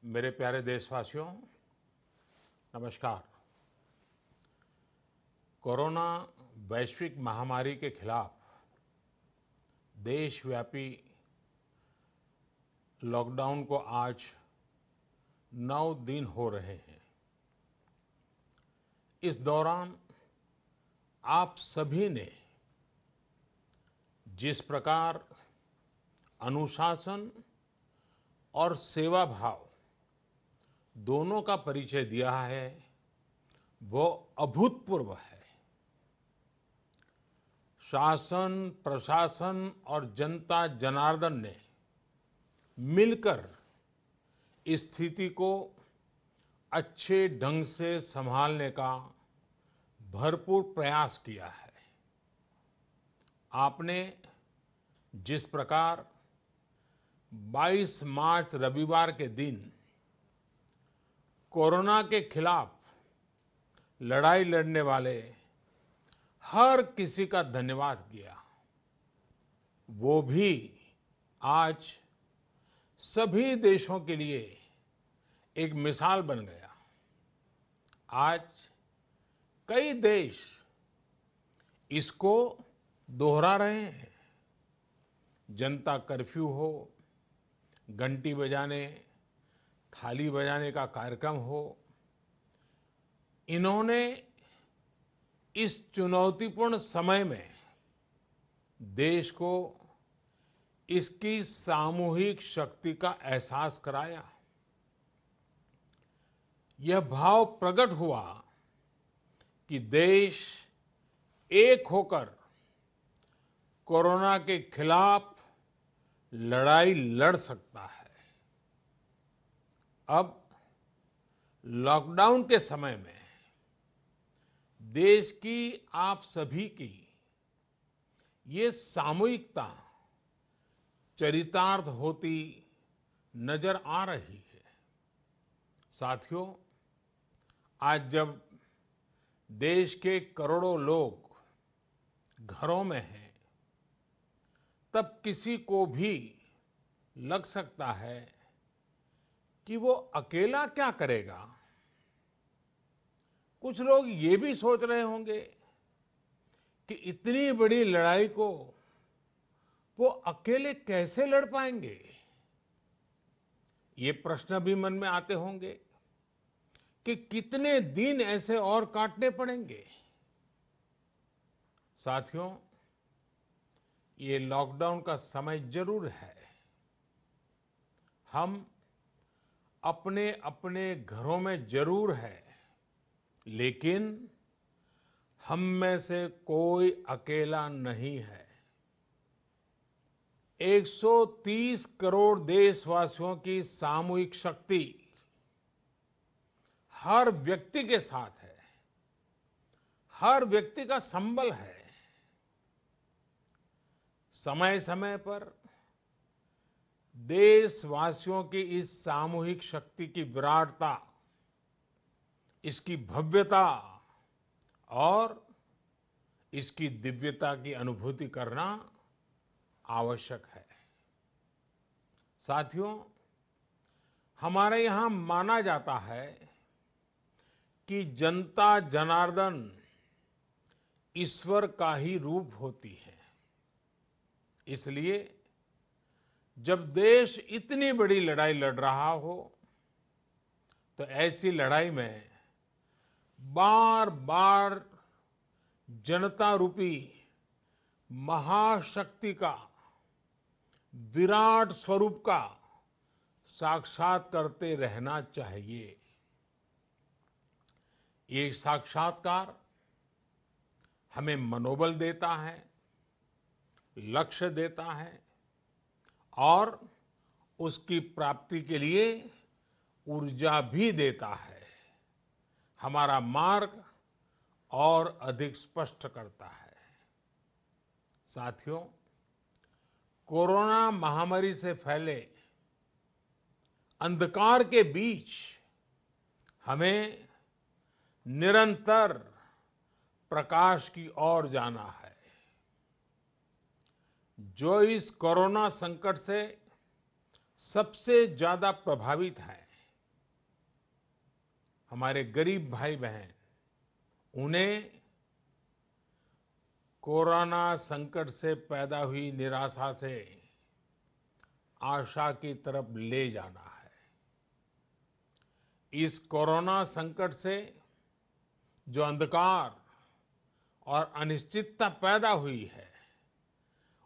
मेरे प्यारे देशवासियों, नमस्कार। कोरोना वैश्विक महामारी के खिलाफ देशव्यापी लॉकडाउन को आज 9 दिन हो रहे हैं। इस दौरान आप सभी ने जिस प्रकार अनुशासन और सेवा भाव दोनों का परिचय दिया है, वो अभूतपूर्व है। शासन, प्रशासन और जनता जनार्दन ने मिलकर इस स्थिति को अच्छे ढंग से संभालने का भरपूर प्रयास किया है। आपने जिस प्रकार 22 मार्च रविवार के दिन कोरोना के खिलाफ लड़ाई लड़ने वाले हर किसी का धन्यवाद किया, वो भी आज सभी देशों के लिए एक मिसाल बन गया। आज कई देश इसको दोहरा रहे हैं। जनता कर्फ्यू हो, घंटी बजाने, थाली बजाने का कार्यक्रम हो, इन्होंने इस चुनौतीपूर्ण समय में देश को इसकी सामूहिक शक्ति का एहसास कराया। यह भाव प्रकट हुआ कि देश एक होकर कोरोना के खिलाफ लड़ाई लड़ सकता है। अब लॉकडाउन के समय में देश की आप सभी की ये सामूहिकता चरितार्थ होती नजर आ रही है। साथियों, आज जब देश के करोड़ों लोग घरों में हैं, तब किसी को भी लग सकता है कि वो अकेला क्या करेगा। कुछ लोग ये भी सोच रहे होंगे कि इतनी बड़ी लड़ाई को वो अकेले कैसे लड़ पाएंगे। ये प्रश्न भी मन में आते होंगे कि कितने दिन ऐसे और काटने पड़ेंगे। साथियों, ये लॉकडाउन का समय जरूर है। हम अपने अपने घरों में जरूर हैं, लेकिन हम में से कोई अकेला नहीं है। 130 करोड़ देशवासियों की सामूहिक शक्ति हर व्यक्ति के साथ है, हर व्यक्ति का संबल है। समय समय पर देशवासियों की इस सामूहिक शक्ति की विराटता, इसकी भव्यता और इसकी दिव्यता की अनुभूति करना आवश्यक है। साथियों, हमारे यहां माना जाता है कि जनता जनार्दन ईश्वर का ही रूप होती है। इसलिए जब देश इतनी बड़ी लड़ाई लड़ रहा हो, तो ऐसी लड़ाई में बार बार जनता रूपी महाशक्ति का, विराट स्वरूप का साक्षात करते रहना चाहिए। ये साक्षात्कार हमें मनोबल देता है, लक्ष्य देता है और उसकी प्राप्ति के लिए ऊर्जा भी देता है। हमारा मार्ग और अधिक स्पष्ट करता है। साथियों, कोरोना महामारी से फैले अंधकार के बीच हमें निरंतर प्रकाश की ओर जाना है। जो इस कोरोना संकट से सबसे ज्यादा प्रभावित है, हमारे गरीब भाई बहन, उन्हें कोरोना संकट से पैदा हुई निराशा से आशा की तरफ ले जाना है। इस कोरोना संकट से जो अंधकार और अनिश्चितता पैदा हुई है,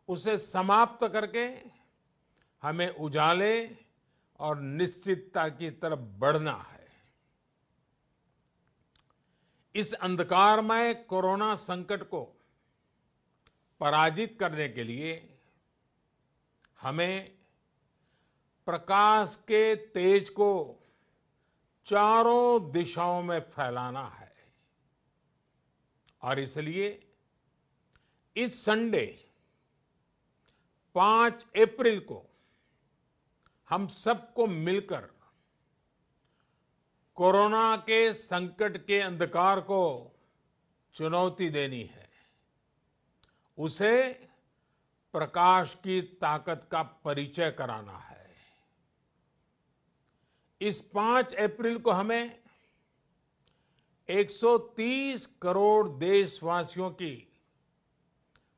उसे समाप्त करके हमें उजाले और निश्चितता की तरफ बढ़ना है। इस अंधकारमय कोरोना संकट को पराजित करने के लिए हमें प्रकाश के तेज को चारों दिशाओं में फैलाना है। और इसलिए इस संडे 5 अप्रैल को हम सबको मिलकर कोरोना के संकट के अंधकार को चुनौती देनी है, उसे प्रकाश की ताकत का परिचय कराना है। इस 5 अप्रैल को हमें 130 करोड़ देशवासियों की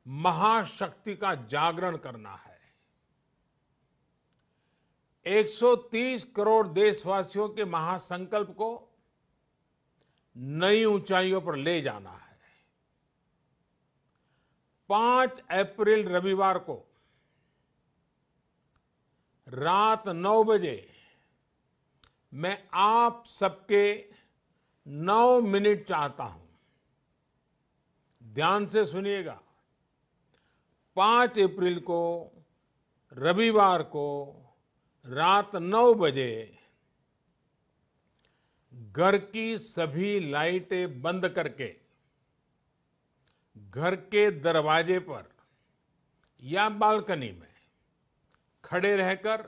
महाशक्ति का जागरण करना है। 130 करोड़ देशवासियों के महासंकल्प को नई ऊंचाइयों पर ले जाना है। 5 अप्रैल रविवार को रात 9 बजे मैं आप सबके 9 मिनट चाहता हूं। ध्यान से सुनिएगा। 5 अप्रैल को रविवार को रात 9 बजे घर की सभी लाइटें बंद करके घर के दरवाजे पर या बालकनी में खड़े रहकर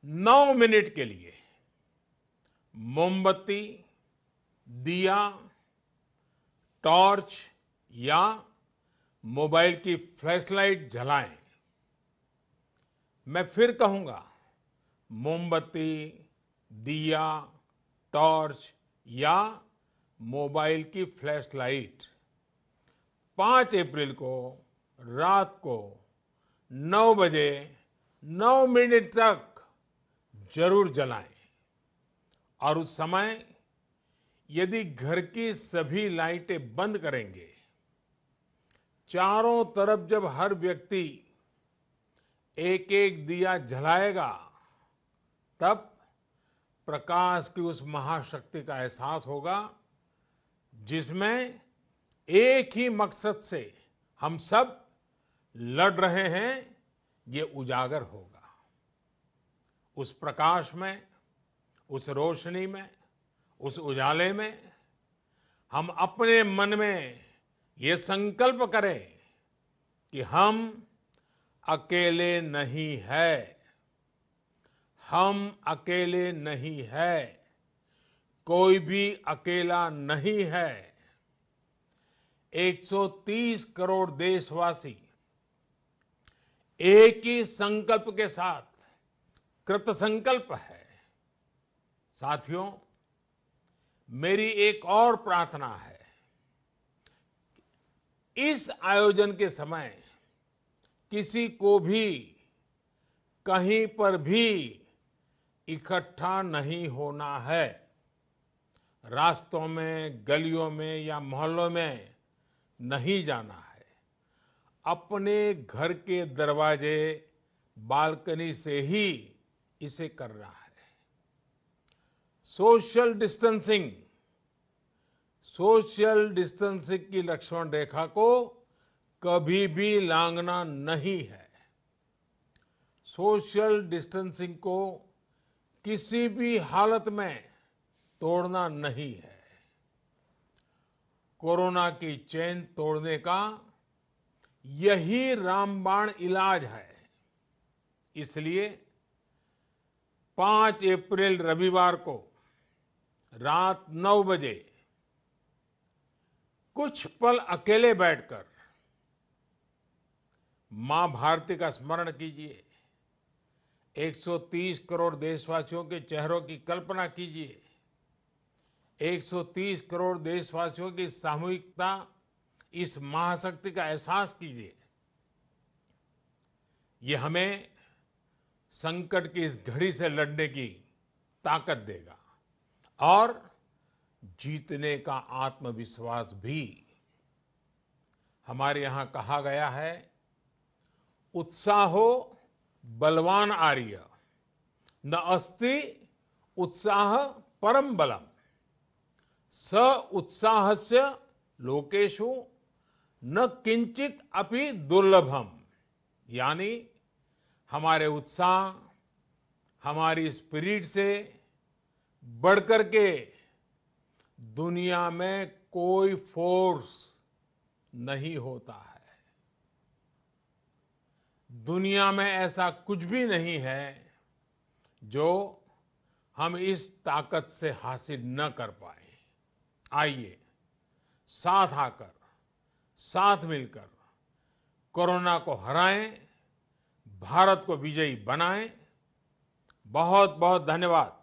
9 मिनट के लिए मोमबत्ती, दिया, टॉर्च या मोबाइल की फ्लैशलाइट जलाएं। मैं फिर कहूंगा, मोमबत्ती, दिया, टॉर्च या मोबाइल की फ्लैशलाइट 5 अप्रैल को रात को 9 बजे 9 मिनट तक जरूर जलाएं। और उस समय यदि घर की सभी लाइटें बंद करेंगे, चारों तरफ जब हर व्यक्ति एक एक दिया जलाएगा, तब प्रकाश की उस महाशक्ति का एहसास होगा, जिसमें एक ही मकसद से हम सब लड़ रहे हैं, ये उजागर होगा। उस प्रकाश में, उस रोशनी में, उस उजाले में हम अपने मन में ये संकल्प करें कि हम अकेले नहीं हैं। हम अकेले नहीं हैं। कोई भी अकेला नहीं है। 130 करोड़ देशवासी एक ही संकल्प के साथ कृत संकल्प है। साथियों, मेरी एक और प्रार्थना है। इस आयोजन के समय किसी को भी कहीं पर भी इकट्ठा नहीं होना है। रास्तों में, गलियों में या मोहल्लों में नहीं जाना है। अपने घर के दरवाजे, बालकनी से ही इसे करना है। सोशल डिस्टेंसिंग की लक्ष्मण रेखा को कभी भी लांघना नहीं है। सोशल डिस्टेंसिंग को किसी भी हालत में तोड़ना नहीं है। कोरोना की चेन तोड़ने का यही रामबाण इलाज है। इसलिए 5 अप्रैल रविवार को रात 9 बजे कुछ पल अकेले बैठकर मां भारती का स्मरण कीजिए। 130 करोड़ देशवासियों के चेहरों की कल्पना कीजिए 130 करोड़ देशवासियों की सामूहिकता, इस महाशक्ति का एहसास कीजिए। ये हमें संकट की इस घड़ी से लड़ने की ताकत देगा और जीतने का आत्मविश्वास भी। हमारे यहां कहा गया है, उत्साहो बलवान आर्य, न अस्ति उत्साह परम बलम, स उत्साहस्य लोकेषु न किंचित अपि दुर्लभम। यानी हमारे उत्साह, हमारी स्पिरिट से बढ़कर के दुनिया में कोई फोर्स नहीं होता है। दुनिया में ऐसा कुछ भी नहीं है जो हम इस ताकत से हासिल न कर पाए। आइए साथ आकर, साथ मिलकर कोरोना को हराएं, भारत को विजयी बनाएं। बहुत बहुत धन्यवाद।